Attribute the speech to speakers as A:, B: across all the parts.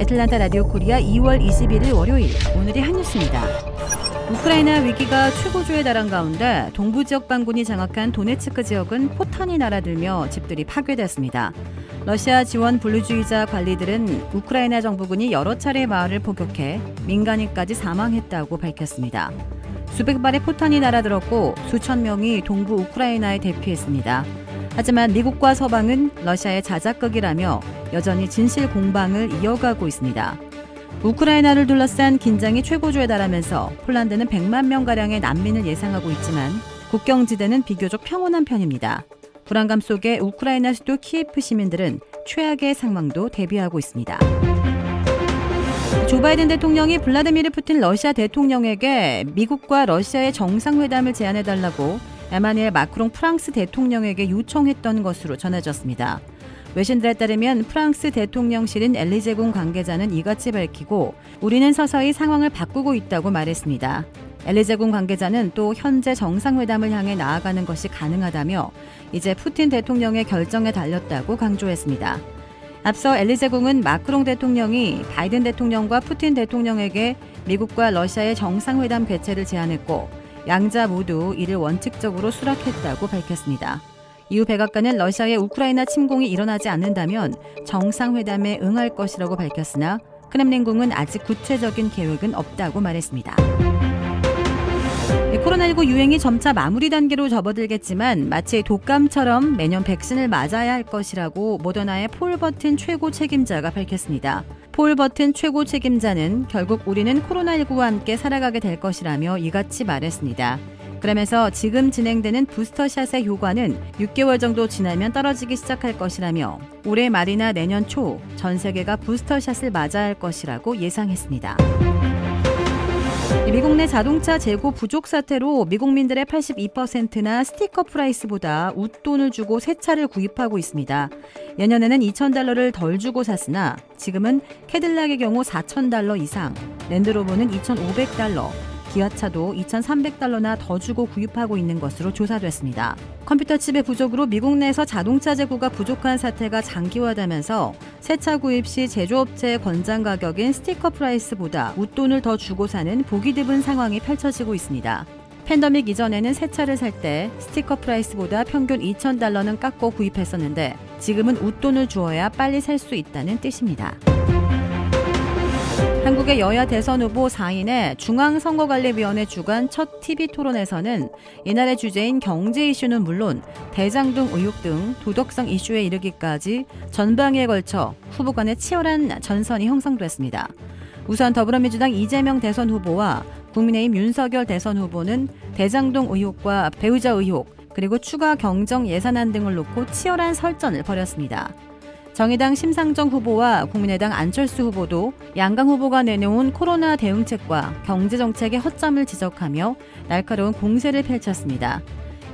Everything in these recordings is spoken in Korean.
A: 애틀란타 라디오 코리아 2월 21일 월요일, 오늘의 한 뉴스입니다. 우크라이나 위기가 최고조에 달한 가운데 동부 지역 반군이 장악한 도네츠크 지역은 포탄이 날아들며 집들이 파괴됐습니다. 러시아 지원 분류주의자 관리들은 우크라이나 정부군이 여러 차례 마을을 폭격해 민간인까지 사망했다고 밝혔습니다. 수백 발의 포탄이 날아들었고 수천 명이 동부 우크라이나에 대피했습니다. 하지만 미국과 서방은 러시아의 자작극이라며 여전히 진실 공방을 이어가고 있습니다. 우크라이나를 둘러싼 긴장이 최고조에 달하면서 폴란드는 100만 명가량의 난민을 예상하고 있지만 국경지대는 비교적 평온한 편입니다. 불안감 속에 우크라이나 수도 키예프 시민들은 최악의 상황도 대비하고 있습니다. 조 바이든 대통령이 블라디미르 푸틴 러시아 대통령에게 미국과 러시아의 정상회담을 제안해달라고 에마누엘 마크롱 프랑스 대통령에게 요청했던 것으로 전해졌습니다. 외신들에 따르면 프랑스 대통령실인 엘리제궁 관계자는 이같이 밝히고 우리는 서서히 상황을 바꾸고 있다고 말했습니다. 엘리제궁 관계자는 또 현재 정상회담을 향해 나아가는 것이 가능하다며 이제 푸틴 대통령의 결정에 달렸다고 강조했습니다. 앞서 엘리제궁은 마크롱 대통령이 바이든 대통령과 푸틴 대통령에게 미국과 러시아의 정상회담 개최를 제안했고 양자 모두 이를 원칙적으로 수락했다고 밝혔습니다. 이후 백악관은 러시아의 우크라이나 침공이 일어나지 않는다면 정상회담에 응할 것이라고 밝혔으나 크렘린궁은 아직 구체적인 계획은 없다고 말했습니다. 코로나19 유행이 점차 마무리 단계로 접어들겠지만 마치 독감처럼 매년 백신을 맞아야 할 것이라고 모더나의 폴 버튼 최고 책임자가 밝혔습니다. 폴 버튼 최고 책임자는 결국 우리는 코로나19와 함께 살아가게 될 것이라며 이같이 말했습니다. 그러면서 지금 진행되는 부스터샷의 효과는 6개월 정도 지나면 떨어지기 시작할 것이라며 올해 말이나 내년 초 전 세계가 부스터샷을 맞아야 할 것이라고 예상했습니다. 미국 내 자동차 재고 부족 사태로 미국민들의 82%나 스티커 프라이스보다 웃돈을 주고 새 차를 구입하고 있습니다. 예년에는 $2,000를 덜 주고 샀으나 지금은 캐딜락의 경우 $4,000 이상, 랜드로버는 $2,500, 기아차도 $2,300나 더 주고 구입하고 있는 것으로 조사됐습니다. 컴퓨터 칩의 부족으로 미국 내에서 자동차 재고가 부족한 사태가 장기화되면서 새 차 구입 시 제조업체의 권장 가격인 스티커 프라이스보다 웃돈을 더 주고 사는 보기 드문 상황이 펼쳐지고 있습니다. 팬데믹 이전에는 새 차를 살 때 스티커 프라이스보다 평균 $2,000는 깎고 구입했었는데 지금은 웃돈을 주어야 빨리 살 수 있다는 뜻입니다. 한국의 여야 대선 후보 4인의 중앙선거관리위원회 주관 첫 TV토론에서는 이날의 주제인 경제 이슈는 물론 대장동 의혹 등 도덕성 이슈에 이르기까지 전방위에 걸쳐 후보 간의 치열한 전선이 형성됐습니다. 우선 더불어민주당 이재명 대선 후보와 국민의힘 윤석열 대선 후보는 대장동 의혹과 배우자 의혹 그리고 추가 경정 예산안 등을 놓고 치열한 설전을 벌였습니다. 정의당 심상정 후보와 국민의당 안철수 후보도 양강 후보가 내놓은 코로나 대응책과 경제정책의 허점을 지적하며 날카로운 공세를 펼쳤습니다.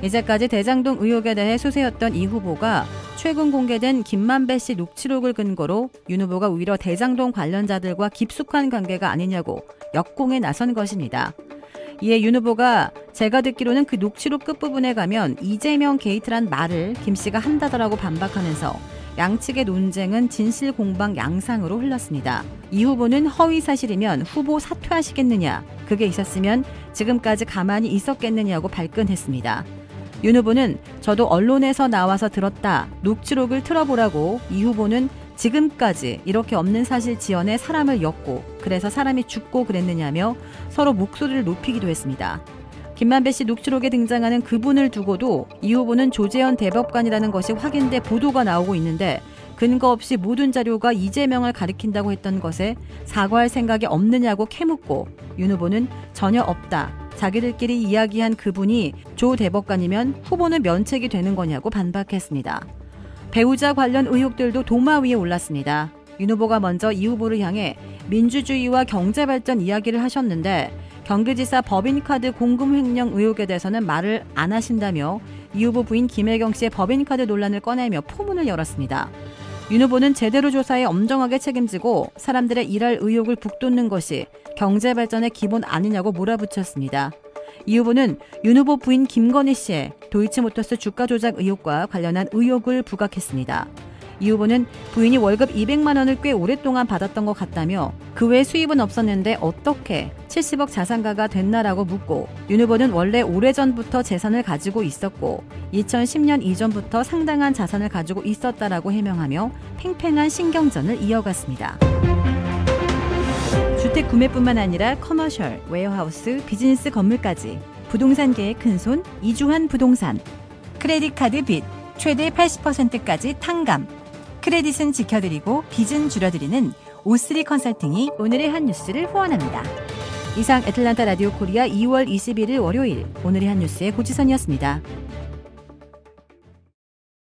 A: 이제까지 대장동 의혹에 대해 수세였던 이 후보가 최근 공개된 김만배 씨 녹취록을 근거로 윤 후보가 오히려 대장동 관련자들과 깊숙한 관계가 아니냐고 역공에 나선 것입니다. 이에 윤 후보가 제가 듣기로는 그 녹취록 끝부분에 가면 이재명 게이트란 말을 김 씨가 한다더라고 반박하면서 양측의 논쟁은 진실 공방 양상으로 흘렀습니다. 이 후보는 허위 사실이면 후보 사퇴하시겠느냐, 그게 있었으면 지금까지 가만히 있었겠느냐고 발끈했습니다. 윤 후보는 저도 언론에서 나와서 들었다, 녹취록을 틀어보라고 이 후보는 지금까지 이렇게 없는 사실 지연에 사람을 엮고 그래서 사람이 죽고 그랬느냐며 서로 목소리를 높이기도 했습니다. 김만배 씨 녹취록에 등장하는 그분을 두고도 이 후보는 조재현 대법관이라는 것이 확인돼 보도가 나오고 있는데 근거 없이 모든 자료가 이재명을 가리킨다고 했던 것에 사과할 생각이 없느냐고 캐묻고 윤 후보는 전혀 없다. 자기들끼리 이야기한 그분이 조 대법관이면 후보는 면책이 되는 거냐고 반박했습니다. 배우자 관련 의혹들도 도마 위에 올랐습니다. 윤 후보가 먼저 이 후보를 향해 민주주의와 경제발전 이야기를 하셨는데 경기지사 법인카드 공금 횡령 의혹에 대해서는 말을 안 하신다며 이 후보 부인 김혜경 씨의 법인카드 논란을 꺼내며 포문을 열었습니다. 윤 후보는 제대로 조사에 엄정하게 책임지고 사람들의 일할 의욕을 북돋는 것이 경제발전의 기본 아니냐고 몰아붙였습니다. 이 후보는 윤 후보 부인 김건희 씨의 도이치모터스 주가 조작 의혹과 관련한 의혹을 부각했습니다. 이 후보는 부인이 월급 200만 원을 꽤 오랫동안 받았던 것 같다며 그 외 수입은 없었는데 어떻게 70억 자산가가 됐나라고 묻고 윤 후보는 원래 오래전부터 재산을 가지고 있었고 2010년 이전부터 상당한 자산을 가지고 있었다라고 해명하며 팽팽한 신경전을 이어갔습니다. 주택 구매뿐만 아니라 커머셜, 웨어하우스, 비즈니스 건물까지 부동산계의 큰손 이주환 부동산. 크레딧 카드 빚 최대 80%까지 탕감. 크레딧은 지켜드리고 빚은 줄여드리는 O3 컨설팅이 오늘의 한 뉴스를 후원합니다. 이상 애틀란타 라디오 코리아 2월 21일 월요일 오늘의 한 뉴스의 고지선이었습니다.